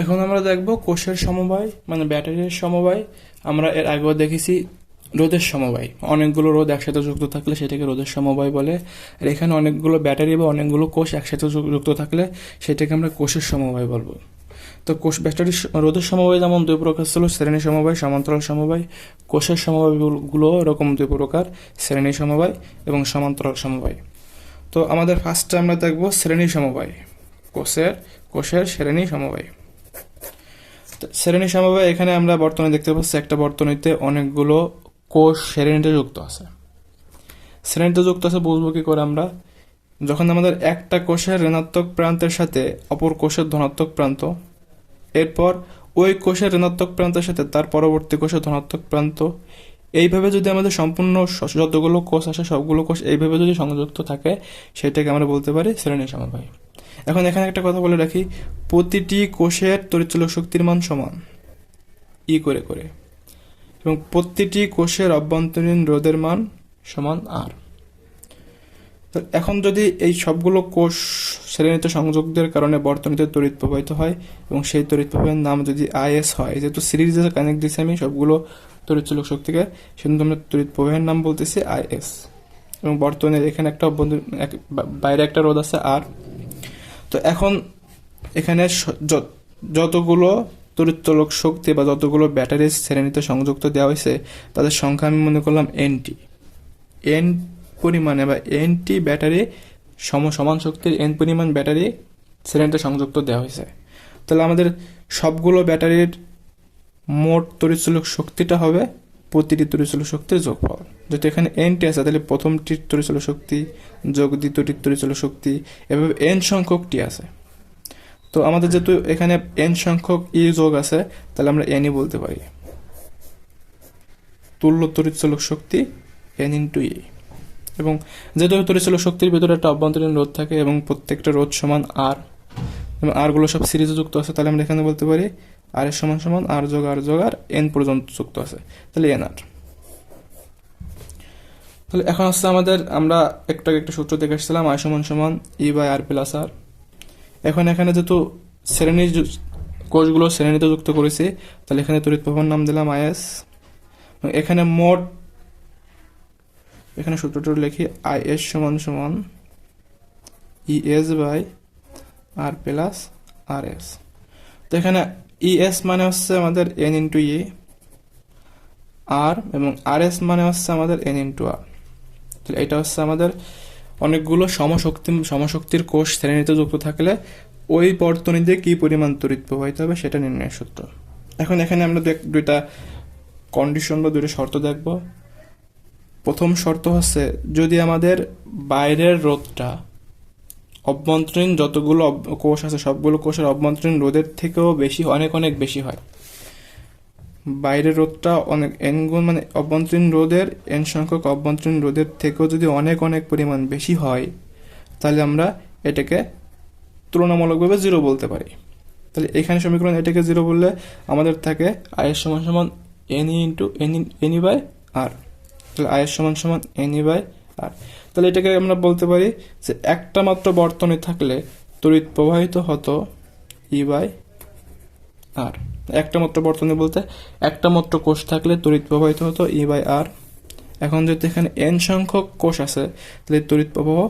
এখন আমরা দেখব কোষের সমবায় মানে ব্যাটারির সমবায়। আমরা এর আগেও দেখেছি রোধের সমবায়, অনেকগুলো রোধ একসাথে যুক্ত থাকলে সেটাকে রোধের সমবায় বলে। আর এখানে অনেকগুলো ব্যাটারি বা অনেকগুলো কোষ একসাথে যুক্ত থাকলে সেটাকে আমরা কোষের সমবায় বলবো। তো কোষ ব্যাটারির রোধের সমবায় যেমন দুই প্রকার ছিল, শ্রেণী সমবায়, সমান্তরাল সমবায়। কোষের সমবায়গুলো এরকম দুই প্রকার, শ্রেণী সমবায় এবং সমান্তরাল সমবায়। তো আমাদের ফার্স্টে আমরা দেখব শ্রেণী সমবায়, কোষের শ্রেণী সমবায়। শ্রেণী সমবায় এখানে আমরা বর্তমানে দেখতে পাচ্ছি একটা বর্তনীতে অনেকগুলো কোষ শ্রেণীতে যুক্ত আছে। শ্রেণীতে যুক্ত আছে বুঝবো কি করে আমরা? যখন আমাদের একটা কোষের ঋণাত্মক প্রান্তের সাথে অপর কোষের ধনাত্মক প্রান্ত, এরপর ওই কোষের ঋণাত্মক প্রান্তের সাথে তার পরবর্তী কোষের ধনাত্মক প্রান্ত, এইভাবে যদি আমাদের সম্পূর্ণ যতগুলো কোষ আসে সবগুলো কোষ এইভাবে যদি সংযুক্ত থাকে সেটাকে আমরা বলতে পারি শ্রেণী সমবায়। এখন এখানে একটা কথা বলে রাখি, প্রতিটি কোষের তড়িৎচুম্বক শক্তির মান সমান ই করে করে, এবং প্রতিটি কোষের অভ্যন্তরীণ রোধের মান সমান আর। এখন যদি এই সবগুলো কোষ শ্রেণীতে সংযোগদের কারণে বর্তনীতে তড়িৎ প্রবাহিত হয় এবং সেই তড়িৎ প্রবাহের নাম যদি আইএস হয়, যেহেতু সিরিজে কানেক্ট দিচ্ছি আমি সবগুলো তড়িৎচুম্বক শক্তিকে, সেজন্য আমরা তড়িৎ প্রবাহের নাম বলতেছি আইএস। এবং বর্তমানে এখানে একটা বাইরে একটা রোধ আছে আর। তো এখন এখানে যতগুলো তড়িৎচুম্বক শক্তি বা যতগুলো ব্যাটারির শ্রেণীতে সংযুক্ত দেওয়া হয়েছে তাদের সংখ্যা আমি মনে করলাম এনটি। এন পরিমাণে বা এনটি ব্যাটারি সমান শক্তির এন পরিমাণ ব্যাটারি শ্রেণীতে সংযুক্ত দেওয়া হয়েছে। তাহলে আমাদের সবগুলো ব্যাটারির মোট তড়িৎচুম্বক শক্তিটা হবে প্রতিটি তড়িৎচুম্বক শক্তির যোগফল। যেহেতু এখানে এনটি আছে তাহলে প্রথমটির তড়িৎচুম্বক শক্তি যোগ দ্বিতীয়টির তড়িৎচুম্বক শক্তি, এভাবে এন সংখ্যক টি আছে। তো আমাদের যেহেতু এখানে এন সংখ্যক ই যোগ আছে তাহলে আমরা এনই বলতে পারি। তুল্য তড়িৎচুম্বক শক্তি এন ইন্টু ই। এবং যেহেতু তড়িৎচুম্বক শক্তির ভিতরে একটা অভ্যন্তরীণ রোধ থাকে এবং প্রত্যেকটা রোধ সমান আর, এবং আরগুলো সব সিরিজে যুক্ত আছে, তাহলে আমরা এখানে বলতে পারি আর এর সমান সমান আর যোগ আর এন পর্যন্ত যুক্ত আছে, তাহলে এন আর। তাহলে এখন হচ্ছে আমরা একটা সূত্র দেখে আসছিলাম, আই সমান সমান ই বাই আর প্লাস আর। এখন এখানে যেহেতু শ্রেণীর কোষগুলো শ্রেণীতে যুক্ত করেছি তাহলে এখানে তড়িৎ প্রবাহের নাম দিলাম আইএস। এখানে মোট এখানে সূত্রটা লিখি আইএস সমান সমান ES by R plus R S. তো এখানে ইএস মানে হচ্ছে আমাদের এন ইন্টু ই আর, এবং আর এস মানে হচ্ছে আমাদের এন ইন্টু আর। তাহলে এটা হচ্ছে আমাদের অনেকগুলো সমশক্তির কোষ শ্রেণীতে যুক্ত থাকলে ওই বর্তনীতে কি পরিমাণ তড়িৎ প্রবাহিত হবে সেটা নির্ণয়ের সূত্র। এখন এখানে আমরা দুইটা কন্ডিশন বা দুইটা শর্ত দেখব। প্রথম শর্ত হচ্ছে যদি আমাদের বাইরের রোধটা অভ্যন্তরীণ যতগুলো কোষ আছে সবগুলো কোষের অভ্যন্তরীণ রোধের থেকেও বেশি, অনেক অনেক বেশি হয়। বাইরের রোধটা অনেক এন গুণ মানে অভ্যন্তরীণ রোধের এন সংখ্যক অভ্যন্তরীণ রোধের থেকেও যদি অনেক অনেক পরিমাণ বেশি হয় তাহলে আমরা এটাকে তুলনামূলকভাবে জিরো বলতে পারি। তাহলে এখানে সমীকরণ এটাকে জিরো বললে আমাদের থাকে আয়ের সমান সমান এনই ইন্টু এনি বাই আর। তাহলে আয়ের সমান সমান এনই বাই আর। তাহলে এটাকে আমরা বলতে পারি যে একটা মাত্র বর্তনী থাকলে তড়িৎ প্রবাহিত হতো ই বাই আর। একটা মাত্র বর্তনী বলতে একটা মাত্র কোষ থাকলে তড়িৎ প্রবাহিত হতো ই বাই আর। এখন যদি এখানে এন সংখ্যক কোষ আছে তাহলে তড়িৎ প্রবাহ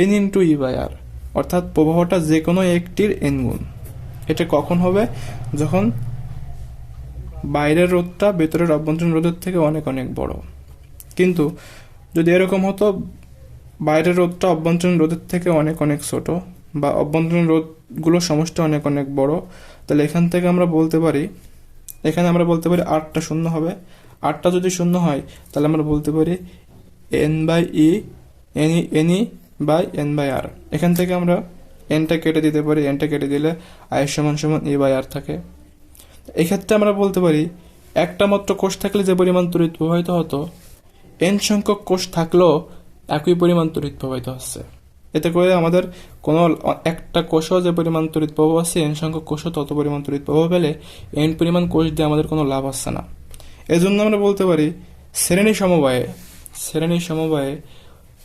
এন ইন্টু ই বাই আর, অর্থাৎ প্রবাহটা যে কোনো একটির এন গুণ। এটা কখন হবে? যখন বাইরের রোধটা ভেতরের অভ্যন্তরীণ রোধের থেকে অনেক অনেক বড়। কিন্তু যদি এরকম হতো বাইরের রোধটা অভ্যন্তরীণ রোধের থেকে অনেক অনেক ছোট বা অভ্যন্তরীণ রোধগুলোর সমষ্টি অনেক অনেক বড়, তাহলে এখান থেকে আমরা বলতে পারি আরটা শূন্য হবে। আরটা যদি শূন্য হয় তাহলে আমরা বলতে পারি N by E NE by N by R. এখান থেকে আমরা এনটা কেটে দিতে পারি, এনটা কেটে দিলে আয়ের সমান সমান ই বাই আর থাকে। এক্ষেত্রে আমরা বলতে পারি একটা মাত্র কোষ থাকলে যে পরিমাণ তড়িৎ প্রবাহিত হতো এন সংখ্যক কোষ থাকলেও একই পরিমাণ তড়িৎ প্রবাহিত হচ্ছে। এতে করে আমাদের কোনো একটা কোষও যে পরিমাণ তড়িৎ প্রবাহ আছে এন সংখ্যক কোষও তত পরিমাণ তড়িৎ প্রবাহ পেলে এন পরিমাণ কোষ দিয়ে আমাদের কোনো লাভ আসছে না। এজন্য আমরা বলতে পারি শ্রেণী সমবায়ে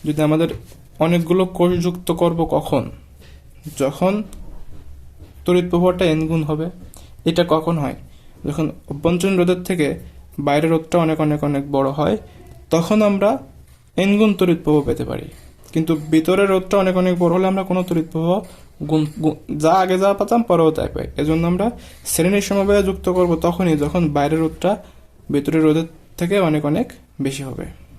যদি আমাদের অনেকগুলো কোষ যুক্ত করব কখন? যখন তড়িৎ প্রবাহটা এন গুণ হবে এটা কখন হয়? যখন অভ্যন্তরীণ রোধের থেকে বাইরের রোধটা অনেক অনেক অনেক বড় হয়, তখন আমরা এন গুণ তড়িৎ প্রবাহ পেতে পারি। কিন্তু ভিতরের রোধটা অনেক অনেক বড় হলে আমরা কোনো তড়িৎ প্রবাহ যা আগে যা পেতাম পরেও তাই পাই। এজন্য আমরা শ্রেণীর সমবায়ে যুক্ত করব তখনই যখন বাইরের রোধটা ভিতরের রোধের থেকে অনেক অনেক বেশি হবে।